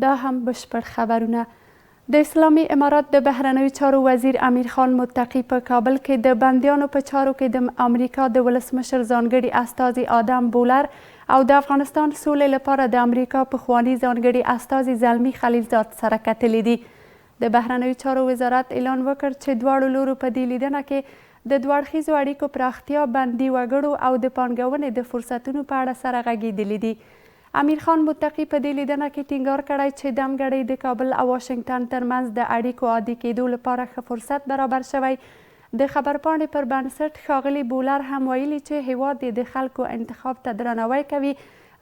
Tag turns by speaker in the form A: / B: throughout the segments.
A: دا هم بشپړ خبرونه. د اسلامي امارات د بهرنیو چارو وزیر امیر خان متقي په کابل کې د بندیانو په چارو کې د امریکا د ولسمشر ځانګړي استازي آدم بولر او د افغانستان سولې لپاره د امریکا پخواني ځانګړي استازي زلمي خلیلزاد سره کتلي دي. د بهرنیو چارو وزارت اعلان وکړ چې دواړو لورو په دې لیدنه کې د دوه اړخیزو اړیکو پراختیا، بندي وګړو او د پانګونې د فرصتونو په اړه سره غږېدلي دي. امیر خان متقي په دې لیدنه کې ټینګار کړی چې دمګړۍ د کابل او واشنګټن ترمنځ د اړیکو عادي کېدو لپاره ښه فرصت برابر شوی. د خبرپاڼې پر بنسټ ښاغلي بولر هم ویلي چې هیواد د خلکو انتخاب ته درناوی کوي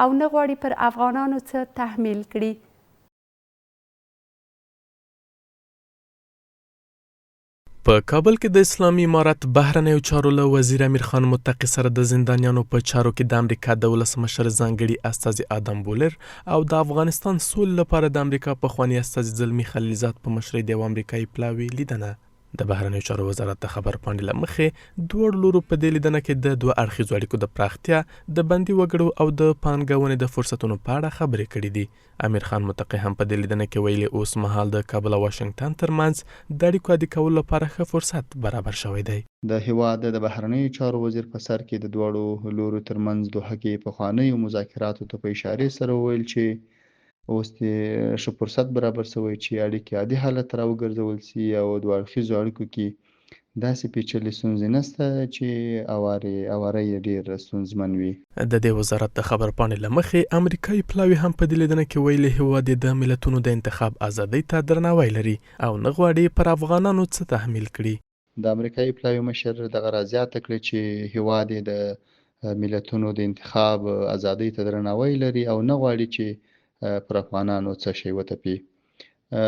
A: او نه غواړي پر افغانانو څه تحمیل کړي.
B: په کابل کې د اسلامي امارت بهرنیو چارو له وزیر امیر خان متقي سره د زندانیانو په چارو کې د امریکا د ولسمشر ځانګړي استازي آدم بولر او د افغانستان سولې لپاره د امریکا پخواني استازي زلمي خلیلزاد په مشرۍ د یو امریکایي پلاوي لیدنه. د بهرنیو چارو وزارت د خبرپاڼې له مخې دواړو لورو په دې لیدنه کې د دوه اړخیزو اړیکو د پراختیا، د بندي وګړو او د پانګونې د فرصتونو په اړه خبرې کړې دي. امیر خان متقي هم په دې لیدنه کې ویلي اوس مهال د کابل او واشنګټن ترمنځ د اړیکو عادي کولو لپاره ښه فرصت برابر شوی دی.
C: د هیواد د بهرنیو چارو وزیر په سر کې د دواړو لورو ترمنځ دوحه کې پخوانیو مذاکراتو ته په اشارې سره وویل چې اوس د ښه فرصت برابر شوی چې اړیکې عادي حالت ته راوګرځول شي او دوه اړخیزو اړیکو کې داسې پیچلې ستونزې نشته چې اواره یې ډېر ستونزمن وي.
B: د دې وزارت د خبرپاڼې له مخې امریکایي پلاوي هم په دې لیدنه کې ویلي هیواد د ملتونو د انتخاب ازادۍ ته درناوی لري او نه غواړي پر افغانانو څه تحمیل کړي.
C: د امریکایي پلاوي مشر دغه رازیاته کړې چې هیواد د ملتونو د انتخاب ازادۍ ته درناوی لري او نه غواړي چې پر افغانانو څه شی وتپي.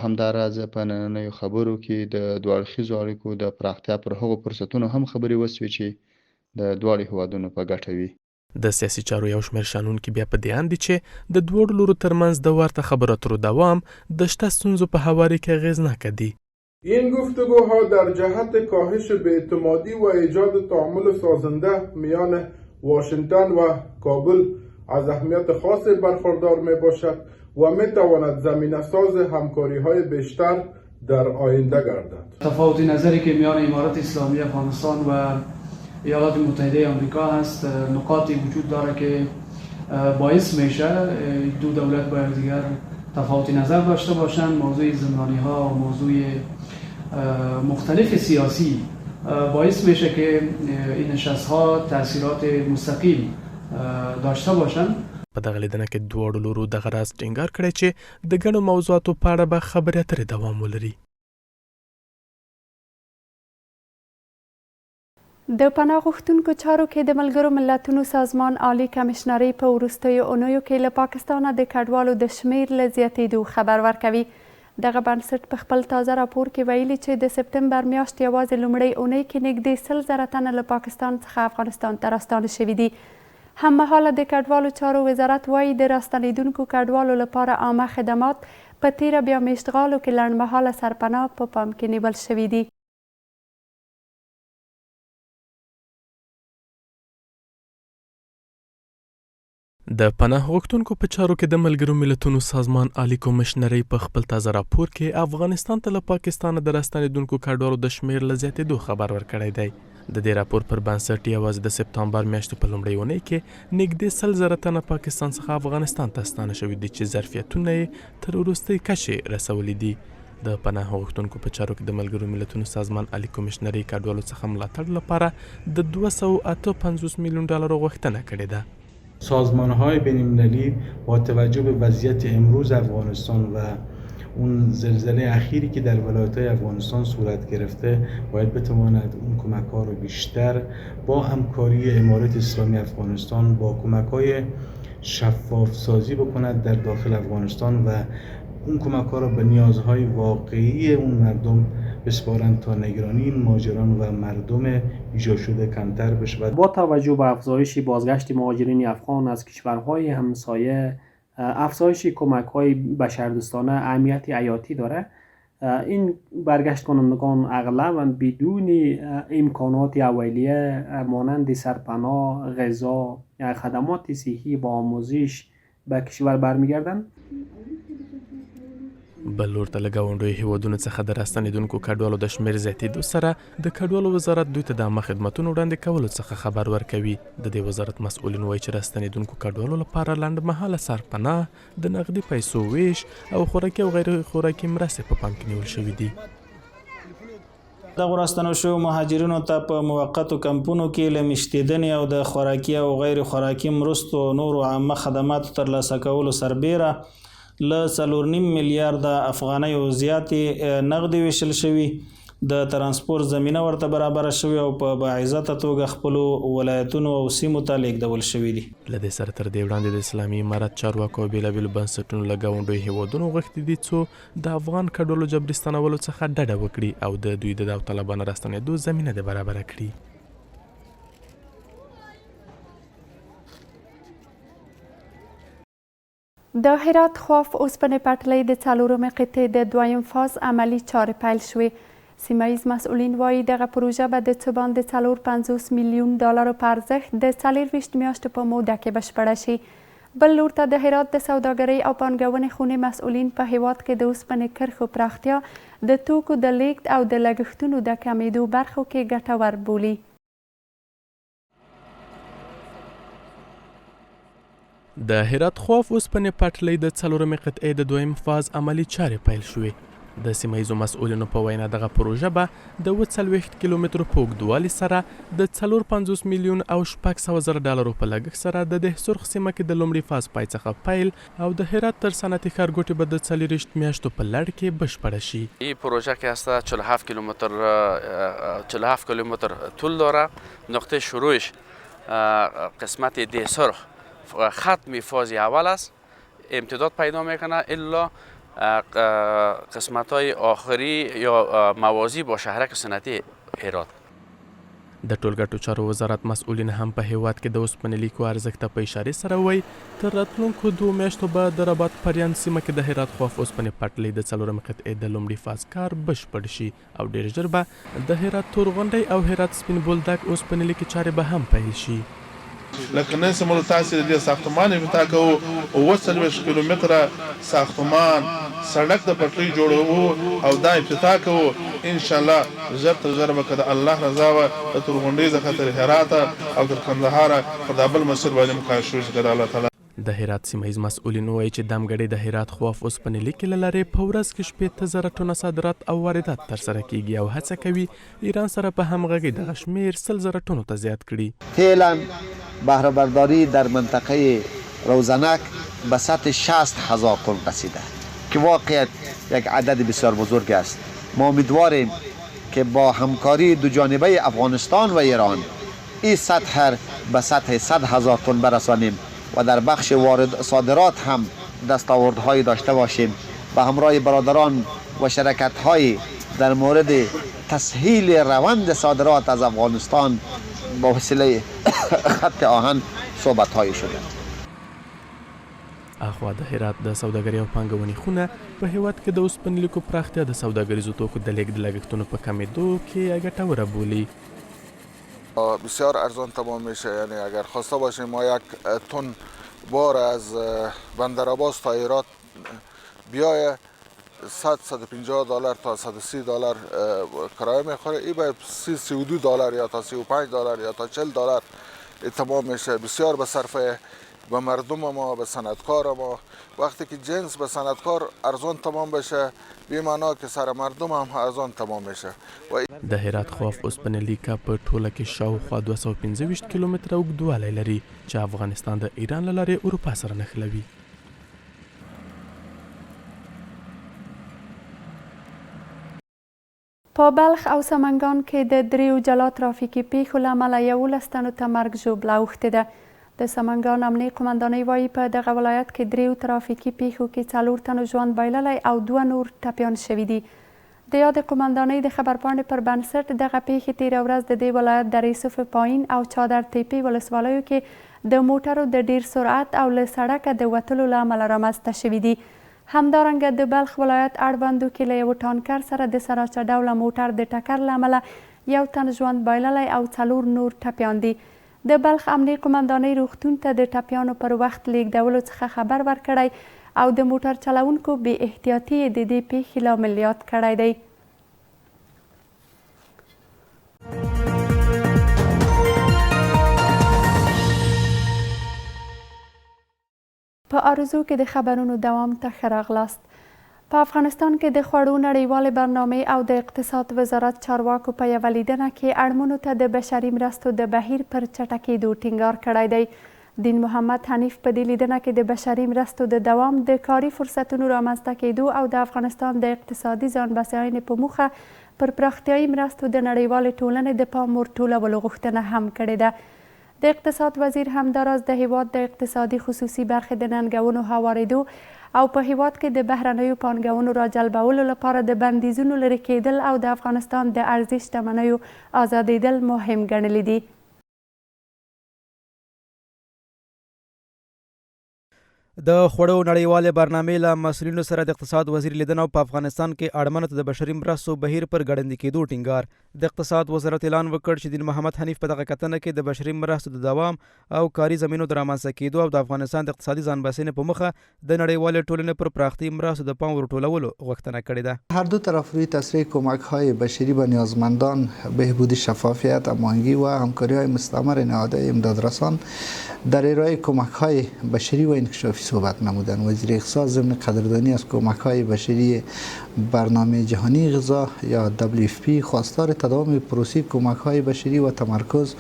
C: همداراز په نننیو خبرو کې د دوه اړخیزو اړیکو د پراختیا پر هغو فرصتونو هم خبرې وسوې چې د دواړو هیوادونو په ګټه وي.
B: د سیاسي چارو یو شمېر شنونکي بیا په دې اند دي چې د دواړو لورو ترمنځ د ورته خبرو اترو دوام د شته ستونزو په هواري کې اغېزناکه دی.
D: این گفتگوها در جهت کاهش بی‌اعتمادی و ایجاد تعامل سازنده میان واشنگتن و کابل از اهمیت خاص برخوردار می باشد و می تواند زمینه ساز همکاری های بیشتر در آینده گردد.
E: تفاوت نظری که میان امارات اسلامی افغانستان و ایالات متحده آمریکا هست نقاطی وجود داره که باعث میشه دو دولت با دیگر تفاوت نظر داشته باشند. موضوع زندانی ها و موضوع مختلف سیاسی باعث میشه که این نشست ها تاثیرات مستقیم داشته باشند.
B: په دغه لیدنه کې دواړو لورو دغه راز ټینګار کړی چې د ګڼو موضوعاتو په اړه به خبرې اترې دوام ولري.
A: د پناه غوښتونکو چارو کې د ملګرو ملتونو سازمان عالی کمشنري په وروستیو اونیو کې له پاکستانه د کډوالو د شمیر له زیاتېدو خبر ورکوي. دغه بنسټ په خپل تازه راپور کې ویلي چې د سپتمبر میاشت یوازې لومړۍ اونۍ کې نږدې 100,000 تنه له پاکستان څخه افغانستان ته راستانه شوي دي. هممهاله د کډوالو چارو وزارت وایي د راستنېدونکو کډوالو لپاره عامه خدمات په تیره بیا میشتغالو کې لنډمهاله سرپناه په پام کې نیول شوي دي.
B: د پناه غوښتونکو په چارو کې د ملګرو ملتونو سازمان عالی کمشنري په خپل تازه راپور کې افغانستان ته له پاکستانه د راستنېدونکو کډوالو د شمیر له زیاتېدو خبر ورکړی دی. د دې راپور پر بنسټ یوازې د سپتمبر میاشتې په لومړۍ اونۍ کې نږدې 100,000 تنه پاکستان څخه افغانستان ته ستانه شوي دي چې ظرفیتونه یې تر وروستۍ کچې رسولي دي. د پناه غوښتونکو په چارو کې د ملګرو ملتونو سازمان عالی کمشنري کډوالو څخه ملاتړ لپاره د 258 میلیون ډالر غوښتنه کړې ده.
F: سازمان‌های بین‌المللی با توجه به وضعیت امروز افغانستان و اون زلزله اخیری که در ولایت‌های افغانستان صورت گرفته باید بتواند اون کمک‌ها رو بیشتر با همکاری امارات اسلامی افغانستان با کمک‌های شفاف سازی بکند در داخل افغانستان و اون کمک‌ها رو به نیازهای واقعی اون مردم بسپارند تا نگرانی این مهاجران و مردم ایجاد شده کمتر بشه.
G: با توجه به افزایش بازگشت مهاجرین افغان از کشورهای همسایه، افزایش کمک‌های بشردوستانه اهمیت حیاتی داره. این برگشت کنندگان اغلب بدون امکانات اولیه مانند سرپناه، غذا، خدمات صحی و آموزش به کشور برمیگردند.
B: بل لور ته له ګاونډیو هیوادونو څخه د راستنېدونکو کډوالو د شمېر زیاتېدو سره د کډوالو وزارت دوی ته د عامه خدمتونو وړاندې کولو څخه خبر ورکوي. د دې وزارت مسؤلین وایي چې راستنېدونکو کډوالو لپاره لنډمهاله سرپناه، د نغدي پیسو ویش او خوراکي او غیر خوراکي مرستې په پام کې نیول شوي دي.
H: دغه راستنو شویو مهاجرینو ته په موقتو کمپونو کې له میشتېدنې او د خوراکي او غیر خوراکي مرستو نورو عامه خدماتو ترلاسه کولو سربیره له 4.5 میلیارده افغانیو زیاتې نغدي ویشل شوي، د ترانسپورت زمینه ورته برابره شوې او په باعزته توګه خپلو ولایتونو او سیمو ته لیږدول شوي دي.
B: له دې سره تر دې وړاندې د اسلامي امارت چارواکو او بېلابېلو بنسټونو له ګاونډیو هیوادونو غوښتي دي څو د افغان کډوالو جبري ستنولو څخه ډډه وکړي او د دوی د داوطلبانه راستنېدو زمینه دې برابره کړي.
A: د هرات خواف اوسپنې پټلۍ د 4مې قطعې د 2یم فاز عملي چارې پیل شوې. سیمه ییز مسؤلین وایي دغه پروژه به د څه باندې 450 میلیون ډالرو په ارزښت د 24 میاشتو په موده کې بشپړه شي. بل لور ته د هرات د سوداګرۍ او پانګونې خونې مسؤلین په هیواد کې د اوسپنې کرښو پراختیا د توکو د لیږد او د لګښتونو د کمېدو برخو کې ګټور بولي.
B: د هرات خواف اوسپنې پټلۍ د 4مې قطعې د 2یم فاز عملي چارې پیل شوې. د سیمه ییزو مسؤلینو په وینا دغه پروژه به د 40 کیلومترو په اوږدوالي سره د 450 میلیون او 600 زره ډالرو په لګښت سره د دهسرخ سیمه کې د لومړي فاز پای څخه پیل او د هرات تر صنعتي ښارګوټي به د 24 میاشتو په لړ کې بشپړه شي.
I: این پروژه که هست 47 کیلومتر طول داره. نقطه شروعش قسمت دهسرخ ختم فاز اول است، امتداد پیدا میکنه الا قسمت های آخری یا موازی با شهرک صنعتی هرات.
B: د ټولګټو چارو وزارت مسؤلین هم په هیواد کې د اوسپنې لیکو ارزښت ته په اشارې سره وایي تر راتلونکو 2 میاشتو به د رباط پریان سیمه کې د هرات خواف اوسپنې پټلۍ د 4مې قطعې د لومړي فاز کار بشپړ شي او ډېر ژر به د هرات تورغونډۍ او هرات سپین بولدک اوسپنې لیکې چارې به هم پیل شي.
J: لکه نن سمول تاسو د ساختمان افتتاح کوو 40 کیلومتره ساختمان سړک د پټلۍ جوړوو او دا افتتاح کوو. ان شاء الله زر تر زر به د الله رضا و د تورغونډۍ څخه تر هرات او تر کندهار په دابل مسیر باندې مکاشوش کړه الله تعالی.
B: د هرات سیمه ییز مسؤلین وایي چې دمګړۍ د هرات خواف اوسپنې لیکې له لارې په ورځ کې 15,000 ټنه صادرات او واردات ترسره کیږي او هڅه کوي ایران سره په همغږۍ دغه شمېر 100,000 ټنو ته زیات کړي.
K: فعلا بهره برداری در منطقه روزنک به سطح 60,000 تن رسیده که واقعیت یک عدد بسیار بزرگ است. ما امیدواریم که با همکاری دو جانبه افغانستان و ایران این سطح به سطح 100,000 تن برسانیم و در بخش وارد صادرات هم دستاوردهایی داشته باشیم و همراه برادران و شرکت‌های در مورد تسهیل روند صادرات از افغانستان با وسیله خط آهن صحبت‌های شده.
B: اخوا د هرات د سوداګرۍ او پانګونې خونه په هیواد کې د اوسپنې لیکو پراختیا د سوداګریزو توکو د لیږد لګښتونو په کمېدو کې ګټوره بولي.
L: بسیار ارزان تمام میشه. یعنی اگر خواسته باشیم ما 1 تن بار از بندر عباس تا هرات بیایه 150 دلار تا 130 دلار کرایه میخوره. این به 32 دلار یا تا 35 دلار یا تا 40 دلار تمام میشه. بسیار به صرفه به مردم ما، به صنعتکار ما. وقتی که جنس به صنعتکار ارزان تمام بشه بی معنا که سر مردم هم ارزان تمام میشه.
B: د هرات خواف اوسپنې لیکه په ټوله کې شاوخوا 215 کیلومتره اوږدوالی لري چې افغانستان د ایران له لارې اروپا سره نښلوي.
A: په بلخ او سمنګان کې د 3 جلا ترافیکي پیښو له امله 11 تنو ته مرګ ژوبله اوښتې ده. د سمنګان امنیې قمندانۍ وایي په دغه ولایت کې 3 ترافیکي پیښو کې 4 تنو ژوند بایللی او 2 نور ټپیان شوي دي. د یادې قمندانۍ د خبرپاڼې پر بنسټ دغه پیښې تېره ورځ د دې ولایت د ریسوف پایین او چادر تیپې ولسوالیو کې د موټرو د ډیر سرعت او له سړکه د وتلو له امله رامنځته شوي دي. همدارنګه د بلخ ولایت اړوندو کې له یو ټانکر سره د سراچه ډوله موټر د ټکر له امله 1 تن ژوند بایللی او 4 نور ټپیان دي. د بلخ امنیې قمندانۍ روغتون ته د ټپیانو پر وخت لیږدولو څخه خبر ورکړی او د موټر چلونکو بې احتیاطي د دې پیښې لامل یاد کړی دی. په آرزو کې د خبرونو دوام ته ښه راغلاست. په افغانستان کې د خوړو نړیوالې برنامې او د اقتصاد وزارت چارواکو په یوه لیدنه کې اړمنو ته د بشري مرستو د بهیر پر چټکېدو ټینګار کړی دی. دین محمد حنیف په دې لیدنه کې د بشري مرستو د دوام، د کاري فرصتونو رامنځته کېدو او د افغانستان د اقتصادي ځان بسیاینې په موخه پر پراختیایي مرستو د نړیوالې ټولنې د پام ورټولولو غوښتنه هم کړې ده. د اقتصاد وزیر همداراز د هیواد د اقتصادي خصوصي برخې د ننګونو هوارېدو او په هیواد کې د بهرنیو پانګونو راجلبولو لپاره د بندیزونو لرې کېدل او د افغانستان د ارزي شتمنیو آزادېدل مهم ګڼلي دي.
M: د خوړو نړیوالې برنامې له مسؤلینو سره د اقتصاد وزیر لیدنه او په افغانستان کې اړمنو ته د بشري مرستو بهیر پر ګړندي کېدو ټینګار. د اقتصاد وزارت اعلان وکړ چې دین محمد حنیف په دغه کتنه کې د بشري مرستو د دوام او کاري زمینو د رامنځته کېدو او د افغانستان د اقتصادي ځان بسیاینې په مخه د نړیوالې ټولنې پر پراختیایي مرستو د پام ورټولولو غوښتنه کړې ده.
N: هر دو طرف روی تسریع کمک‌های بشری به نیازمندان، بهبود شفافیت، هماهنگی و همکاری‌های مستمر نهادهای امدادرسان در ارائه کمک‌های بشری و انکشافی صحبت نمودند. وزیر اقتصاد ضمن قدردانی از کمک‌های بشری برنامه جهانی غذا یا WFP خواستار تداوم پروسه کمک‌های بشری و تمرکز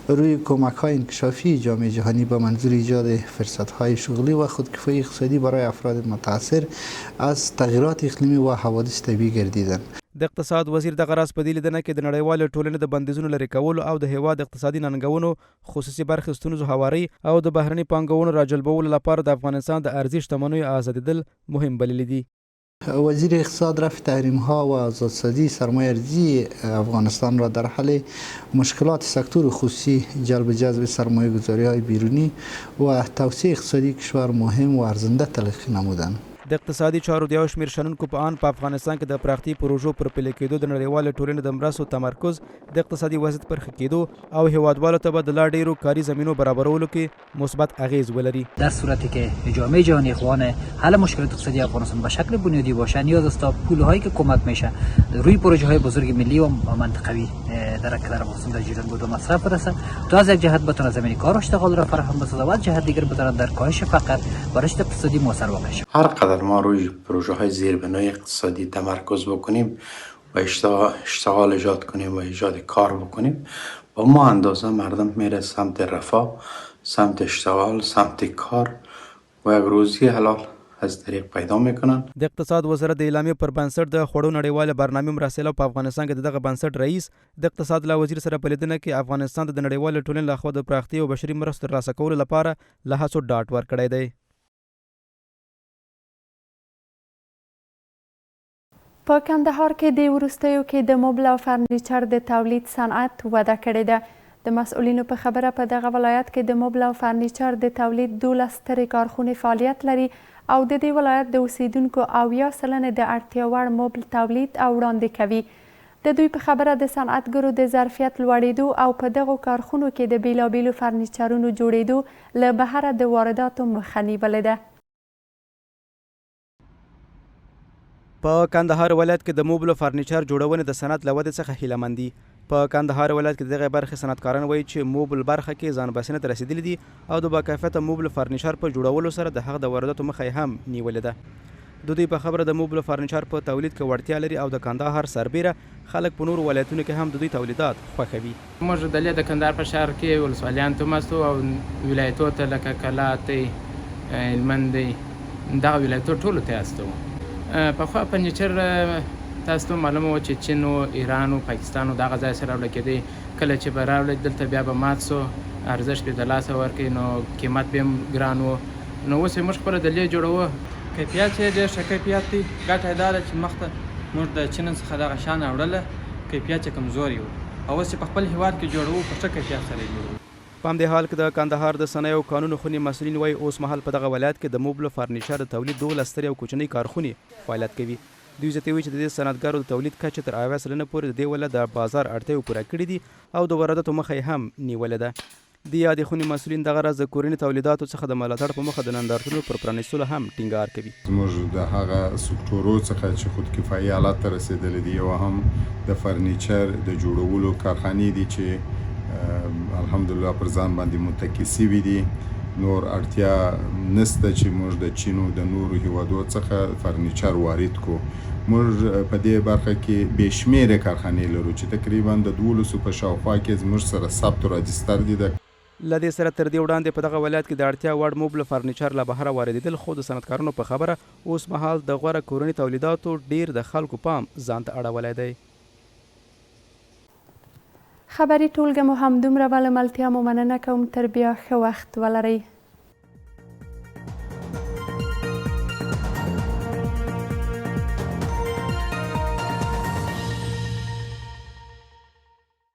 N: روی کمک‌های انکشافی جامعه جهانی به منظور ایجاد فرصت‌های شغلی و خودکفایی اقتصادی برای افراد متاثر از تغییرات اقلیمی و حوادث طبیعی گردیدند.
M: د اقتصاد وزیر دغه راز په دې لیدنه کې د نړیوالې ټولنې د بندیزونو لرې کولو او د هیواد اقتصادي ننګونو، خصوصي برخې ستونزو هواري او د بهرني پانګونو راجلبولو لپاره د افغانستان د ارزي شتمنیو آزادېدل مهم بللي دي.
N: وزیر اقتصاد رفع تحریم ها و آزادسازی سرمایه ارزی افغانستان را در حل مشکلات سکتور خصوصی، جذب سرمایه گذاری های بیرونی و توسعه اقتصادی کشور مهم و ارزنده تلقی نمودند.
M: د اقتصادي چارو د یو شمېر شنونکو په ان په افغانستان کې د پراختي پروژو پر پلي کېدو د نړیوالې ټولنې د مرستو تمرکز د اقتصادي وضعیت پر ښه کېدو او هیوادوالو ته به د لا ډېرو کاري زمینو برابرولو کې مثبت اغیز ولري.
O: در صورتی که جامعه جهانی اخوان حل مشکلات اقتصادی افغانستان به شکل بنیادی باشه، نیاز است تا پولهایی که کمک میشه روی پروژه های بزرگ ملی و منطقوی در افغانستان در جریان بود و مصرف برسه، تا از یک جهت بتونه زمین کار و اشتغال را فراهم بسازه و از جهت دیگر بتونه در کاهش فقر و رشد اقتصادی موثر واقع شه.
P: هر قدر ما روی پروژه های زیربنای اقتصادی تمرکز بکنیم و اشتغال ایجاد کنیم و ایجاد کار بکنیم، با ما اندازه مردم میره سمت رفاه، سمت اشتغال، سمت کار و یک روزی حلال از طریق پیدا میکنن.
M: د اقتصاد وزارت د اعلامیې پر بنسټ د خوړو نړیواله برنامې مراسله په افغانستان کې دغه بنسټ رئیس د اقتصاد له وزیر سره په لیدنه کې افغانستان د نړیوالې ټولنې لخوا د پراختیا او بشري مرستو ترلاسه کولو لپاره له هڅو ډاډ ورکړی دی.
A: په کندهار کې د وروستیو کې د موبل او فرنیچر د تولید صنعت وده کړې ده. د مسؤلینو په خبره په دغه ولایت کې د موبل او فرنیچر د تولید 12 سترې کارخونې فعالیت لري او د دې ولایت د اوسیدونکو 80% د اړتیا وړ موبل تولید او وړاندې کوي. د دوی په خبره د صنعتګرو د ظرفیت لوړېدو او په دغو کارخونو کې د بیلابیلو فرنیچرونو جوړېدو له بهره د وارداتو مخه نیولې ده.
M: په کندهار ولایت کې د موبل او فرنیچر جوړونې د صنعت له ودې څخه هیله مند دي. په کندهار ولایت کې دغه برخې صنعتکاران وایي چې موبل برخه کې ځان بسنې ته رسیدلي دي او د باکیفیته موبل فرنیچر په جوړولو سره د هغه د وارداتو مخه هم نیولې ده. د دوی په خبره د موبل فرنیچر په تولید کې وړتیا لري او د کندهار سربیره خلک په نورو ولایتونو کې هم د دوی تولیدات خوښوي.
Q: موږ د کندهار په ښار کې ولسوالیانو ته مستو او ولایتو ته لکه کلات، هلمند دغه ولایتو ټولو ته استو. پخوا فرنیچر تاسو ته معلومه وه چې چین و ایران و پاکستان و دغه ځای سره راوړل کېدی. کله چې به راوړل دلته بیا به مات سو، ارزښت به د لاسه ورکوي، نو قیمت به هم ګران و. نو اوس یې موږ خپله دلې جوړوو.
R: کیفیت یې ډېر ښه کیفیت دی. ګټه یې دا ده چې مخته موږ د چین څخه دغه شیان راوړله، کیفیت یې کمزوری و، او اوس چې په خپل هېواد کې جوړوو په ښه کیفیت سره یې جوړوو.
M: په همدې حال کې د کندهار د صنایع او قانون خونې مسؤلین وایي اوس مهال په دغه ولایت کې د موبل فرنیچر د تولید 12 سترې او کوچنۍ کارخونې فعالیت کوي. دوی زیاتوي چې د دې صنعتګرو د تولید کچه تر 80% پورې د دې ولایت د بازار اړتیاوې پوره کړې دي او د وارداتو مخه یې هم نیولې ده. د یادې خونې مسؤلین دغه راز د کورني تولیداتو څخه د ملاتړ په موخه د نندارتونونو پر پرانیستلو هم ټینګار کوي.
S: زموږ د هغه سکتورو څخه چې خودکفایي حالت ته رسېدلي دي، یو هم د فرنیچر د جوړولو کارخانې دي چې الحمدلله پر ځان باندې متکي سوي دي. نور اړتیا نشته چې موږ د چین او د نورو هیوادو څخه فرنیچر وارد کو. موږ په دې برخه کې بې شمېرې کارخانې لرو چې تقریبا د 1200 په شاوخوا کې زموږ سره ثبت او راجستر دي.
M: له دې سره تر دې وړاندې په دغه ولایت کې د اړتیا وړ موبل فرنیچر له بهره واردېدل، خو د صنعتکارانو په خبره اوس مهال د غوره کورني تولیداتو ډیر د خلکو پام ځان ته اړولی دی.
A: خبري ټولګه مو همدومره، له ملتیا مو مننه کوم. تر بیا ښه وخت ولرئ.